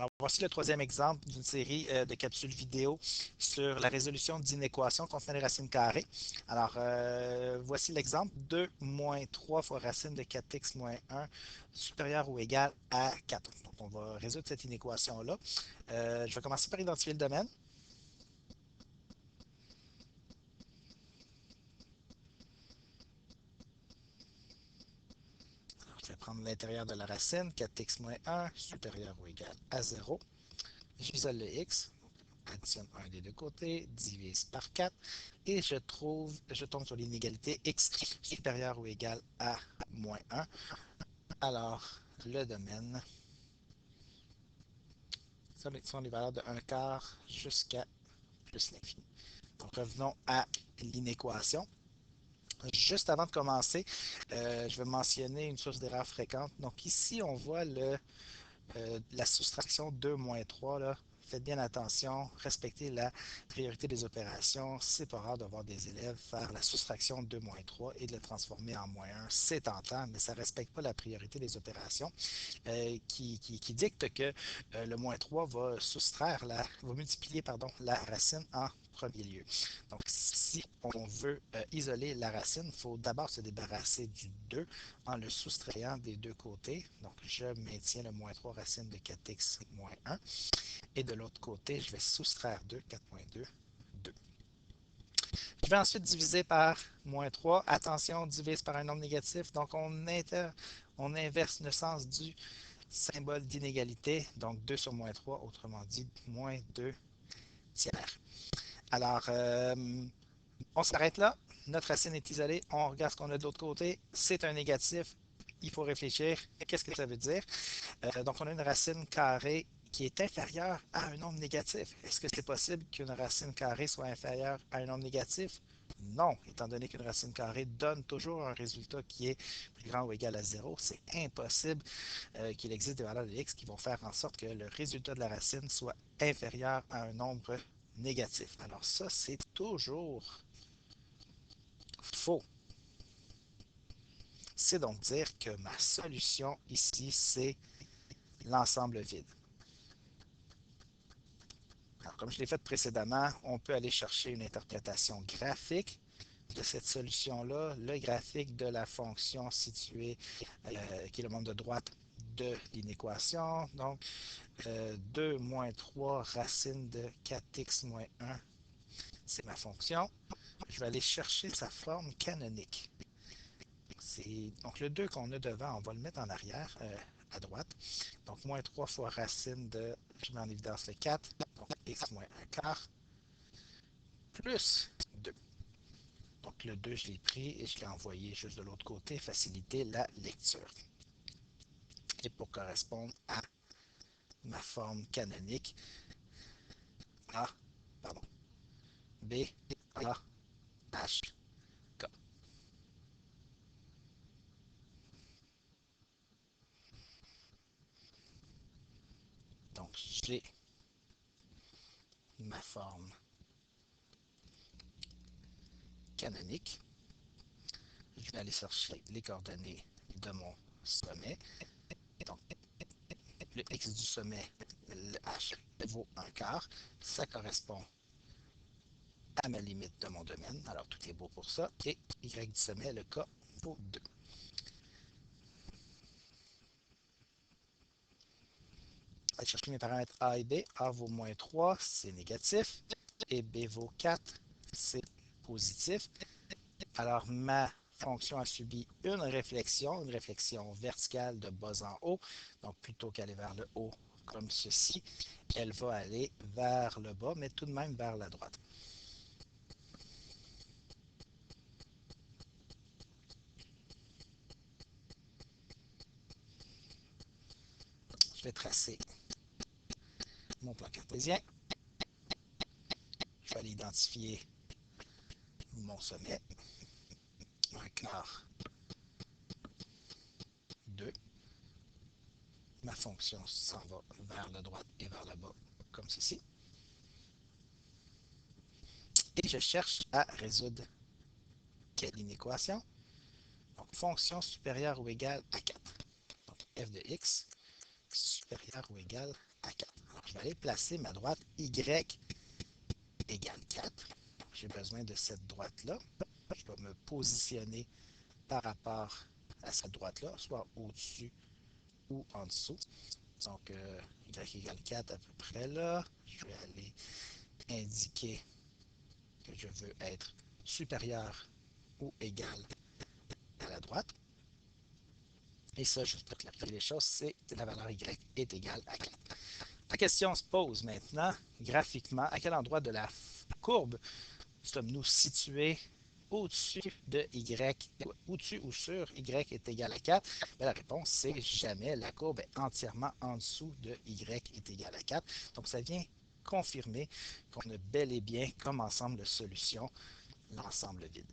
Alors, voici le troisième exemple d'une série de capsules vidéo sur la résolution d'une équation contenant les racines carrées. Alors, voici l'exemple 2 moins 3 fois racine de 4x moins 1 supérieur ou égal à 4. Donc, on va résoudre cette inéquation-là. Je vais commencer par identifier le domaine. Alors, je vais prendre l'intérieur de la racine, 4x moins 1 supérieur ou égal à 0. J'isole le x. Additionne un des deux côtés, divise par 4 et je tombe sur l'inégalité x supérieure ou égale à moins 1. Alors, le domaine sont les valeurs de 1 quart jusqu'à plus l'infini. Donc, revenons à l'inéquation. Juste avant de commencer, je vais mentionner une source d'erreur fréquente. Donc ici, on voit la soustraction 2 moins 3, là. Faites bien attention, respectez la priorité des opérations. C'est pas rare de voir des élèves faire la soustraction 2 moins 3 et de le transformer en moins 1. C'est tentant, mais ça ne respecte pas la priorité des opérations qui dicte que le moins 3 va multiplier la racine en premier lieu. Donc, si on veut isoler la racine, il faut d'abord se débarrasser du 2 en le soustrayant des deux côtés. Donc, je maintiens le moins 3 racine de 4x moins 1. Et de l'autre côté, je vais soustraire 2, 4 moins 2, 2. Je vais ensuite diviser par moins 3. Attention, on divise par un nombre négatif. Donc, on inverse le sens du symbole d'inégalité. Donc, 2 sur moins 3, autrement dit, moins 2 tiers. Alors, on s'arrête là. Notre racine est isolée. On regarde ce qu'on a de l'autre côté. C'est un négatif. Il faut réfléchir. Qu'est-ce que ça veut dire? Donc, on a une racine carrée qui est inférieure à un nombre négatif. Est-ce que c'est possible qu'une racine carrée soit inférieure à un nombre négatif? Non, étant donné qu'une racine carrée donne toujours un résultat qui est plus grand ou égal à 0, c'est impossible qu'il existe des valeurs de x qui vont faire en sorte que le résultat de la racine soit inférieur à un nombre négatif. Alors ça, c'est toujours faux. C'est donc dire que ma solution ici, c'est l'ensemble vide. Alors, comme je l'ai fait précédemment, on peut aller chercher une interprétation graphique de cette solution-là, le graphique de la fonction située, qui est le membre de droite de l'inéquation. Donc, 2 moins 3 racine de 4x moins 1, c'est ma fonction. Je vais aller chercher sa forme canonique. Donc, le 2 qu'on a devant, on va le mettre en arrière, à droite. Donc, moins 3 fois racine de, je mets en évidence le 4, donc x moins 1 quart, plus 2. Donc, le 2, je l'ai pris et je l'ai envoyé juste de l'autre côté, faciliter la lecture. Et pour correspondre à ma forme canonique, A, pardon, B, A, H, K. Donc, j'ai ma forme canonique. Je vais aller chercher les coordonnées de mon sommet. Donc, le x du sommet, le h, vaut 1 quart. Ça correspond à ma limite de mon domaine. Alors, tout est beau pour ça. Et y du sommet, le k, vaut 2. Je vais chercher mes paramètres a et b. A vaut moins 3, c'est négatif. Et b vaut 4, c'est positif. Alors, ma fonction a subi une réflexion verticale de bas en haut. Donc, plutôt qu'aller vers le haut comme ceci, elle va aller vers le bas, mais tout de même vers la droite. Je vais tracer mon plan cartésien. Je vais aller identifier mon sommet. 1 quart, 2. Ma fonction s'en va vers la droite et vers le bas, comme ceci. Et je cherche à résoudre quelle inéquation? Donc, fonction supérieure ou égale à 4. Donc, f de x supérieur ou égal à 4. Alors, je vais aller placer ma droite y égale 4. J'ai besoin de cette droite-là. Je vais me positionner par rapport à cette droite-là, soit au-dessus ou en dessous. Donc, y égale 4 à peu près là. Je vais aller indiquer que je veux être supérieur ou égal à la droite. Et ça, juste pour clarifier les choses, c'est que la valeur y est égale à 4. La question se pose maintenant, graphiquement, à quel endroit de la courbe sommes-nous situés au-dessus de y, au-dessus ou sur y est égal à 4? Bien, la réponse, c'est jamais. La courbe est entièrement en dessous de y est égal à 4. Donc, ça vient confirmer qu'on a bel et bien comme ensemble de solutions l'ensemble vide.